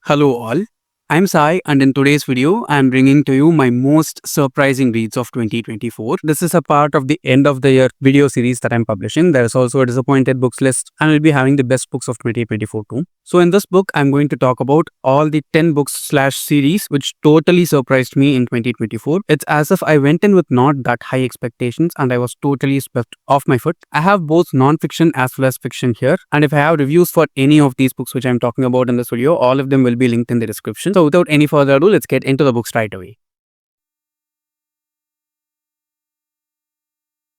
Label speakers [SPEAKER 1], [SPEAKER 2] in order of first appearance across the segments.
[SPEAKER 1] Hello all, I'm Sai and in today's video I'm bringing to you my most surprising reads of 2024. This is a part of the end of the year video series that I'm publishing. There is also a disappointed books list and we'll be having the best books of 2024 too. So in this book I'm going to talk about all the 10 books/series which totally surprised me in 2024. It's as if I went in with not that high expectations and I was totally swept off my foot. I have both non-fiction as well as fiction here, and if I have reviews for any of these books which I'm talking about in this video, all of them will be linked in the description. So without any further ado, let's get into the books right away.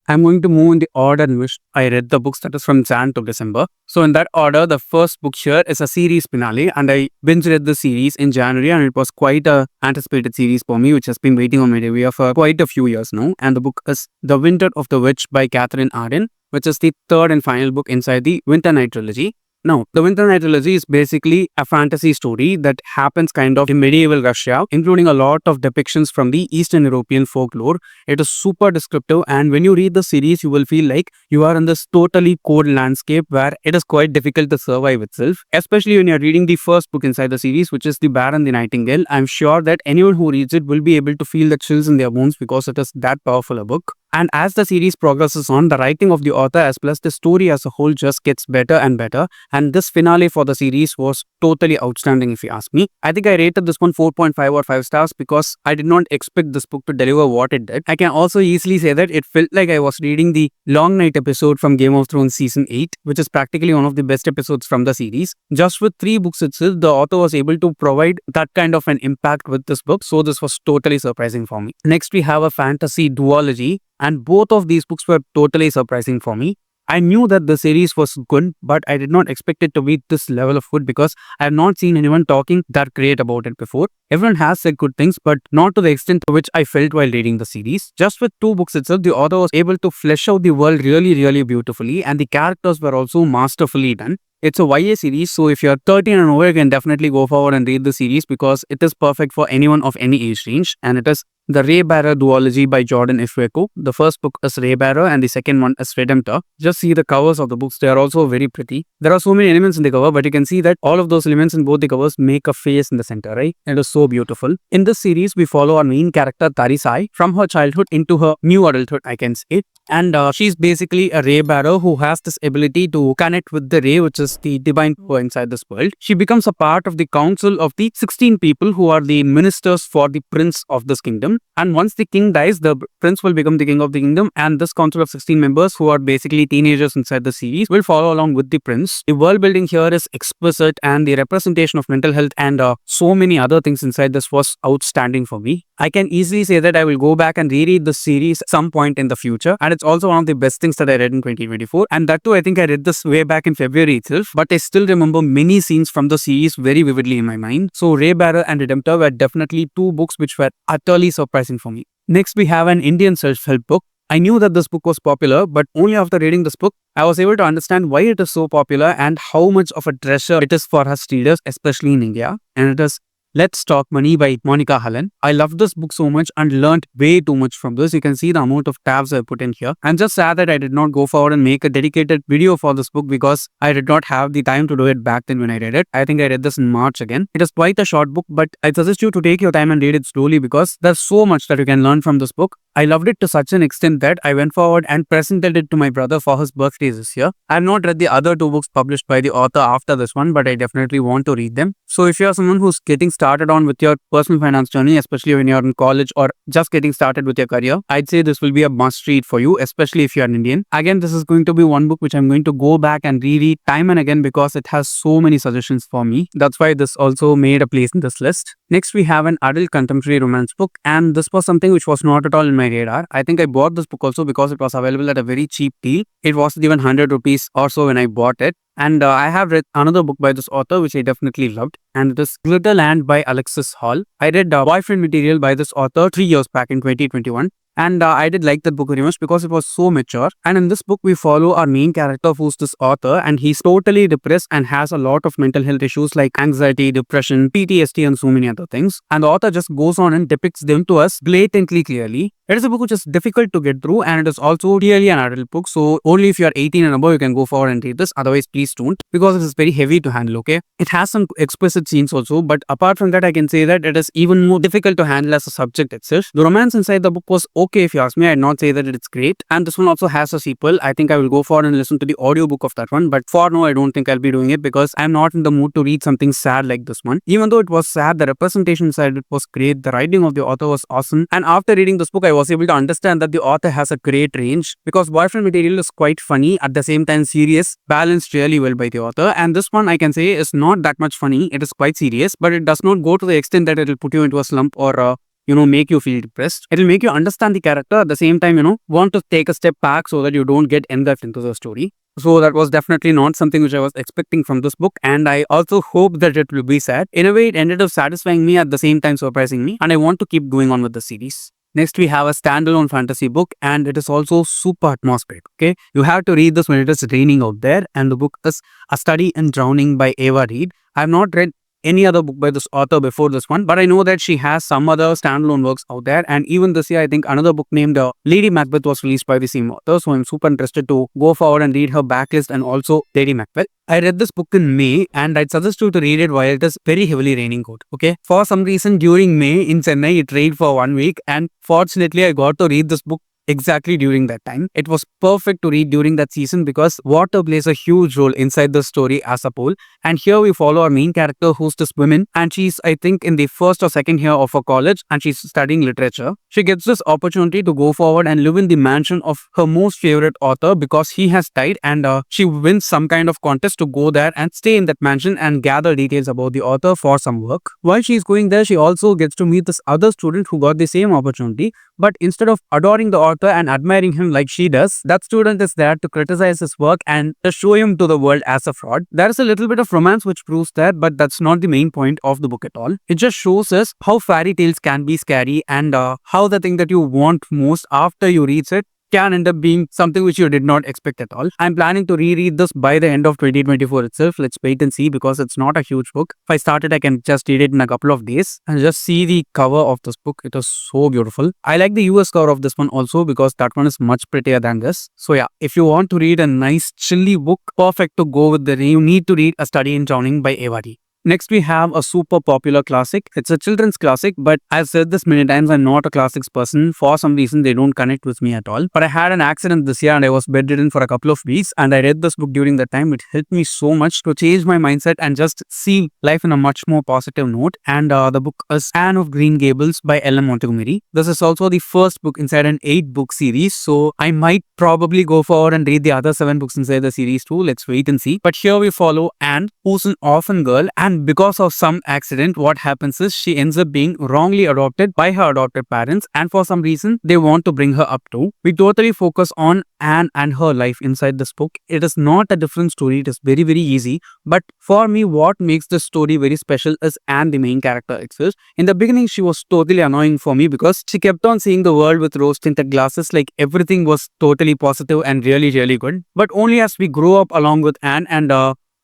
[SPEAKER 1] I'm going to move in the order in which I read the books, that is from Jan to December. So in that order, the first book here is a series finale and I binge read the series in January and it was quite a anticipated series for me which has been waiting on my review for quite a few years now. And the book is The Winter of the Witch by Katherine Arden, which is the third and final book inside the Winter Night trilogy. Now, the Winter Night trilogy is basically a fantasy story that happens kind of in medieval Russia, including a lot of depictions from the Eastern European folklore. It is super descriptive, and when you read the series, you will feel like you are in this totally cold landscape where it is quite difficult to survive itself. Especially when you are reading the first book inside the series, which is The Bear and the Nightingale. I'm sure that anyone who reads it will be able to feel the chills in their bones because it is that powerful a book. And as the series progresses on, the writing of the author as well as the story as a whole just gets better and better. And this finale for the series was totally outstanding if you ask me. I think I rated this one 4.5 or 5 stars because I did not expect this book to deliver what it did. I can also easily say that it felt like I was reading the Long Night episode from Game of Thrones Season 8, which is practically one of the best episodes from the series. Just with 3 books itself, the author was able to provide that kind of an impact with this book. So this was totally surprising for me. Next, we have a fantasy duology. And both of these books were totally surprising for me. I knew that the series was good, but I did not expect it to be this level of good because I have not seen anyone talking that great about it before. Everyone has said good things, but not to the extent to which I felt while reading the series. Just with 2 books itself, the author was able to flesh out the world really beautifully, and the characters were also masterfully done. It's a YA series, so if you're 13 and over, you can definitely go forward and read the series because it is perfect for anyone of any age range, and it is the Raybar Duology by Jordan Ifueko. The first book is Raybearer and the second one is Redemptor. Just see the covers of the books. They are also very pretty. There are so many elements in the cover, but you can see that all of those elements in both the covers make a face in the center, right? It is so beautiful. In this series, we follow our main character Tarisai from her childhood into her new adulthood, I can say. And she's basically a Raybearer who has this ability to connect with the Ray, which is the divine power inside this world. She becomes a part of the council of the 16 people who are the ministers for the prince of this kingdom. And once the king dies, the prince will become the king of the kingdom, and this council of 16 members, who are basically teenagers inside the series, will follow along with the prince. The world building here is exquisite, and the representation of mental health and so many other things inside this was outstanding for me. I can easily say that I will go back and reread the series at some point in the future, and it's also one of the best things that I read in 2024. And that too, I think I read this way back in February itself, but I still remember many scenes from the series very vividly in my mind. So Raybearer and Redemptor were definitely 2 books which were utterly surprising for me. Next, we have an Indian self-help book. I knew that this book was popular, but only after reading this book, I was able to understand why it is so popular and how much of a treasure it is for us readers, especially in India. And it is Let's Talk Money by Monica Hallen. I loved this book so much and learned way too much from this. You can see the amount of tabs I put in here. I'm just sad that I did not go forward and make a dedicated video for this book because I did not have the time to do it back then when I read it. I think I read this in March again. It is quite a short book, but I suggest you to take your time and read it slowly because there's so much that you can learn from this book. I loved it to such an extent that I went forward and presented it to my brother for his birthday this year. I have not read the other 2 books published by the author after this one, but I definitely want to read them. So if you're someone who's getting started on with your personal finance journey, especially when you're in college or just getting started with your career, I'd say this will be a must read for you, especially if you're an Indian. Again, this is going to be one book which I'm going to go back and reread time and again because it has so many suggestions for me. That's why this also made a place in this list. Next, we have an adult contemporary romance book, and this was something which was not at all in my radar. I think I bought this book also because it was available at a very cheap deal. It was even 100 rupees or so when I bought it. And I have read another book by this author which I definitely loved, and it is Glitterland by Alexis Hall. I read Boyfriend Material by this author 3 years back in 2021. And I did like that book very much because it was so mature. And in this book, we follow our main character who's this author, and he's totally depressed and has a lot of mental health issues like anxiety, depression, PTSD, and so many other things. And the author just goes on and depicts them to us blatantly clearly. It is a book which is difficult to get through, and it is also really an adult book. So only if you are 18 and above, you can go forward and read this. Otherwise, please don't, because it is very heavy to handle, okay? It has some explicit scenes also, but apart from that, I can say that it is even more difficult to handle as a subject itself. The romance inside the book was okay if you ask me. I'd not say that it's great. And this one also has a sequel. I think I will go forward and listen to the audiobook of that one. But for now, I don't think I'll be doing it because I'm not in the mood to read something sad like this one. Even though it was sad, the representation inside it was great. The writing of the author was awesome. And after reading this book, I was able to understand that the author has a great range because boyfriend material is quite funny, at the same time serious, balanced really well by the author. And this one I can say is not that much funny. It is quite serious, but it does not go to the extent that it will put you into a slump or make you feel depressed. It will make you understand the character, at the same time, want to take a step back so that you don't get engulfed into the story. So that was definitely not something which I was expecting from this book, and I also hope that it will be sad. In a way, it ended up satisfying me, at the same time surprising me, and I want to keep going on with the series. Next, we have a standalone fantasy book, and it is also super atmospheric, okay? You have to read this when it is raining out there, and the book is A Study in Drowning by Ava Reid. I have not read any other book by this author before this one, but I know that she has some other standalone works out there, and even this year I think another book named Lady Macbeth was released by the same author, so I'm super interested to go forward and read her backlist and also Lady Macbeth. I read this book in May, and I'd suggest you to read it while it is very heavily raining out, okay? For some reason during May in Chennai it rained for 1 week, and fortunately I got to read this book exactly during that time. It was perfect to read during that season because water plays a huge role inside the story as a whole. And here we follow our main character, who's this woman, and she's, I think, in the first or second year of her college, and she's studying literature. She gets this opportunity to go forward and live in the mansion of her most favorite author because he has died, and she wins some kind of contest to go there and stay in that mansion and gather details about the author for some work. While she's going there, she also gets to meet this other student who got the same opportunity, but instead of adoring the author and admiring him like she does, that student is there to criticize his work and to show him to the world as a fraud. There is a little bit of romance which proves that, but that's not the main point of the book at all. It just shows us how fairy tales can be scary, and how the thing that you want most after you read it can end up being something which you did not expect at all. I'm planning to reread this by the end of 2024 itself. Let's wait and see, because it's not a huge book. If I start it, I can just read it in a couple of days and just see the cover of this book. It is so beautiful. I like the US cover of this one also because that one is much prettier than this. So yeah, if you want to read a nice chilly book, perfect to go with the rain, you need to read A Study in Drowning by Ava Reid. Next, we have a super popular classic. It's a children's classic, but I've said this many times, I'm not a classics person. For some reason, they don't connect with me at all. But I had an accident this year and I was bedridden for a couple of weeks, and I read this book during that time. It helped me so much to change my mindset and just see life in a much more positive note. And the book is Anne of Green Gables by Ellen Montgomery. This is also the first book inside an 8-book series, so I might probably go forward and read the other 7 books inside the series too. Let's wait and see. But here we follow Anne, who's an orphan girl, and because of some accident, what happens is she ends up being wrongly adopted by her adopted parents, and for some reason they want to bring her up too. We totally focus on Anne and her life inside this book. It is not a different story, it is very easy, but for me what makes this story very special is Anne, the main character itself. In the beginning she was totally annoying for me because she kept on seeing the world with rose tinted glasses, like everything was totally positive and really good. But only as we grow up along with Anne and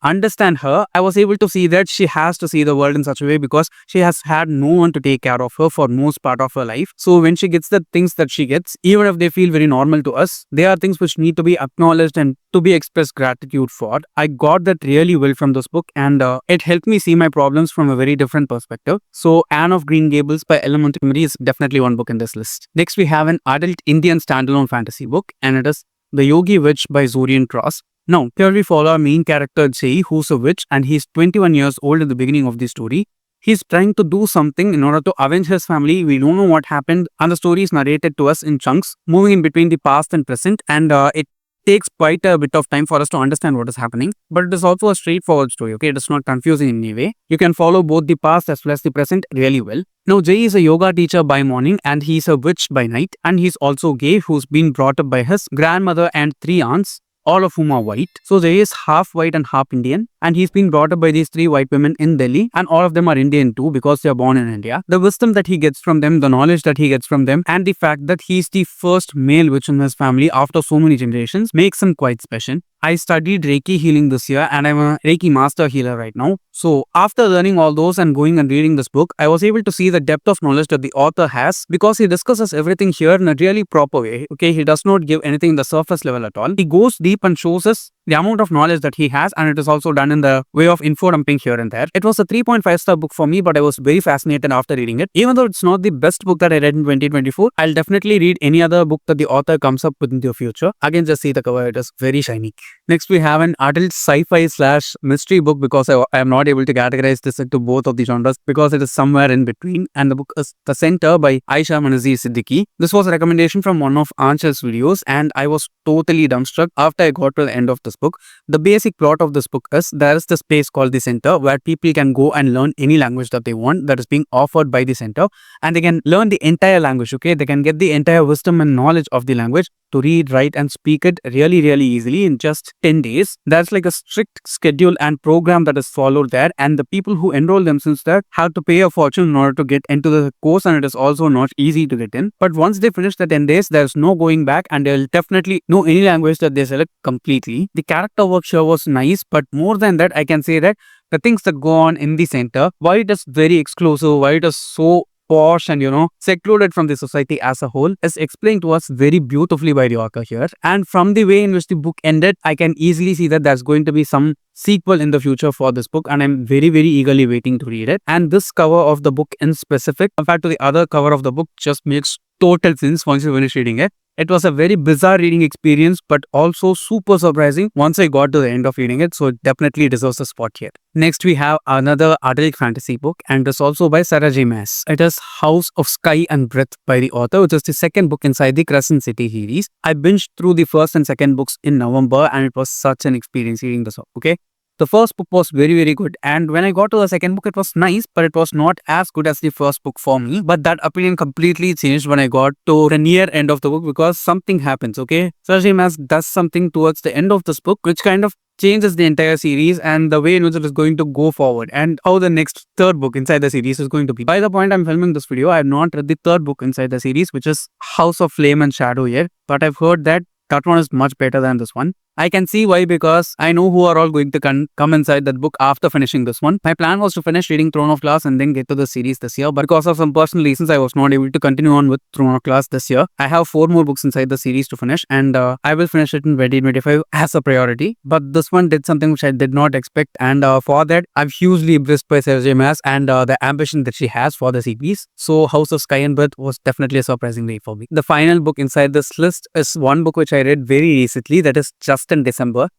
[SPEAKER 1] understand her, I was able to see that she has to see the world in such a way because she has had no one to take care of her for most part of her life. So when she gets the things that she gets, even if they feel very normal to us, they are things which need to be acknowledged and to be expressed gratitude for. I got that really well from this book, and it helped me see my problems from a very different perspective. So Anne of Green Gables by Ellen Montgomery is definitely one book in this list. Next, we have an adult Indian standalone fantasy book, and it is The Yogi Witch by Zorian Cross. Now, here we follow our main character Jay, who's a witch, and he's 21 years old at the beginning of the story. He's trying to do something in order to avenge his family. We don't know what happened, and the story is narrated to us in chunks, moving in between the past and present, and it takes quite a bit of time for us to understand what is happening. But it is also a straightforward story, okay? It is not confusing in any way. You can follow both the past as well as the present really well. Now, Jay is a yoga teacher by morning and he's a witch by night, and he's also gay, who's been brought up by his grandmother and 3 aunts. all of whom are white. So Jay is half white and half Indian, and he's been brought up by these 3 white women in Delhi, and all of them are Indian too because they are born in India. The wisdom that he gets from them, the knowledge that he gets from them, and the fact that he's the first male witch in his family after so many generations makes him quite special. I studied Reiki healing this year and I'm a Reiki master healer right now. So after learning all those and going and reading this book, I was able to see the depth of knowledge that the author has because he discusses everything here in a really proper way. Okay, he does not give anything the surface level at all. He goes deep and shows us the amount of knowledge that he has, and it is also done in the way of info dumping here and there. It was a 3.5-star book for me, but I was very fascinated after reading it. Even though it's not the best book that I read in 2024, I'll definitely read any other book that the author comes up with in the future. Again, just see the cover, it is very shiny. Next, we have an adult sci-fi / mystery book because I am not able to categorize this into both of the genres because it is somewhere in between, and the book is The Center by Ayesha Manazir Siddiqui. This was a recommendation from one of Anchal's videos, and I was totally dumbstruck after I got to the end of this book. The basic plot of this book is there is this place called the Center where people can go and learn any language that they want that is being offered by the Center, and they can learn the entire language. Okay, they can get the entire wisdom and knowledge of the language to read, write and speak it really easily in just 10 days. That's like a strict schedule and program that is followed there, and the people who enroll themselves there have to pay a fortune in order to get into the course, and it is also not easy to get in. But once they finish the 10 days, there's no going back, and they'll definitely know any language that they select completely. The character work sure was nice, but more than that, I can say that the things that go on in the Center, why it is very exclusive, why it is so posh and secluded from the society as a whole, is explained to us very beautifully by the author here. And from the way in which the book ended, I can easily see that there's going to be some sequel in the future for this book, and I'm very eagerly waiting to read it. And this cover of the book in specific, compared to the other cover of the book, just makes total sense once you finish reading it. It was a very bizarre reading experience, but also super surprising once I got to the end of reading it, so it definitely deserves a spot here. Next, we have another adult fantasy book, and it's also by J Maas. It is House of Sky and Breath by the author, which is the second book inside the Crescent City series. I binged through the first and second books in November, and it was such an experience reading this book, okay? The first book was very good, and when I got to the second book, it was nice, but it was not as good as the first book for me. But that opinion completely changed when I got to the near end of the book because something happens, okay? J Maas does something towards the end of this book which kind of changes the entire series and the way in which it is going to go forward and how the next third book inside the series is going to be. By the point I'm filming this video, I have not read the third book inside the series, which is House of Flame and Shadow yet, but I've heard that one is much better than this one. I can see why, because I know who are all going to come inside that book after finishing this one. My plan was to finish reading Throne of Glass and then get to the series this year, but because of some personal reasons, I was not able to continue on with Throne of Glass this year. I have 4 more books inside the series to finish, and I will finish it in 2025 as a priority. But this one did something which I did not expect, and for that, I'm hugely impressed by J Maas and the ambition that she has for the series. So House of Sky and Breath was definitely a surprising day for me. The final book inside this list is one book which I read very recently, that is just in December.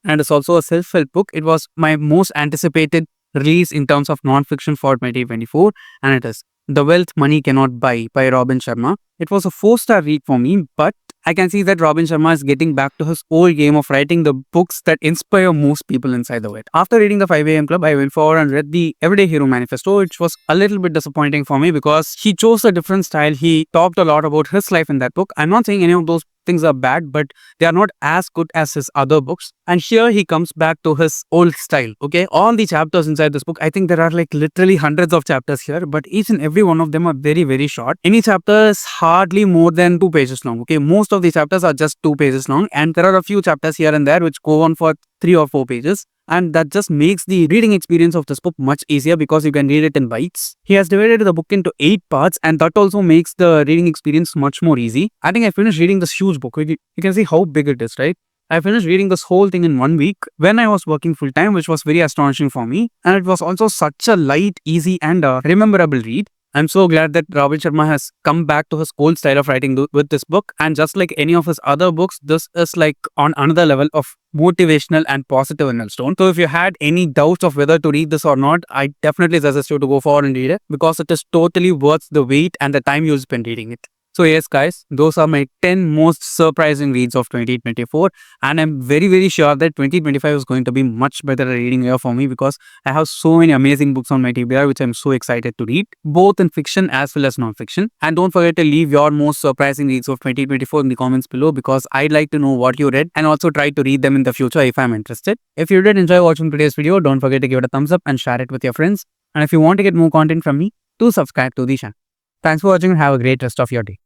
[SPEAKER 1] And it's also a self-help book. It was my most anticipated release in terms of non-fiction for 2024, and it is The Wealth Money Cannot Buy by Robin Sharma. It was a 4-star read for me, but I can see that Robin Sharma is getting back to his old game of writing the books that inspire most people inside the world. After reading the 5 AM Club, I went forward and read the Everyday Hero Manifesto, which was a little bit disappointing for me because he chose a different style. He talked a lot about his life in that book. I'm not saying any of those things are bad, but they are not as good as his other books. And here he comes back to his old style. Okay, all the chapters inside this book, I think there are like literally hundreds of chapters here, but each and every one of them are very short. Any chapter is hardly more than 2 pages long. Okay, most of the chapters are just 2 pages long, and there are a few chapters here and there which go on for 3 or 4 pages. And that just makes the reading experience of this book much easier because you can read it in bites. He has divided the book into 8 parts, and that also makes the reading experience much more easy. I think I finished reading this huge book. You can see how big it is, right? I finished reading this whole thing in 1 week when I was working full time, which was very astonishing for me. And it was also such a light, easy and rememberable read. I'm so glad that Robin Sharma has come back to his old style of writing with this book. And just like any of his other books, this is like on another level of motivational and positive in its tone. So if you had any doubts of whether to read this or not, I definitely suggest you to go forward and read it because it is totally worth the wait and the time you'll spend reading it. So yes guys, those are my 10 most surprising reads of 2024, and I'm very sure that 2025 is going to be much better reading year for me because I have so many amazing books on my TBR which I'm so excited to read, both in fiction as well as non-fiction. And don't forget to leave your most surprising reads of 2024 in the comments below because I'd like to know what you read and also try to read them in the future if I'm interested. If you did enjoy watching today's video, don't forget to give it a thumbs up and share it with your friends. And if you want to get more content from me, do subscribe to the channel. Thanks for watching and have a great rest of your day.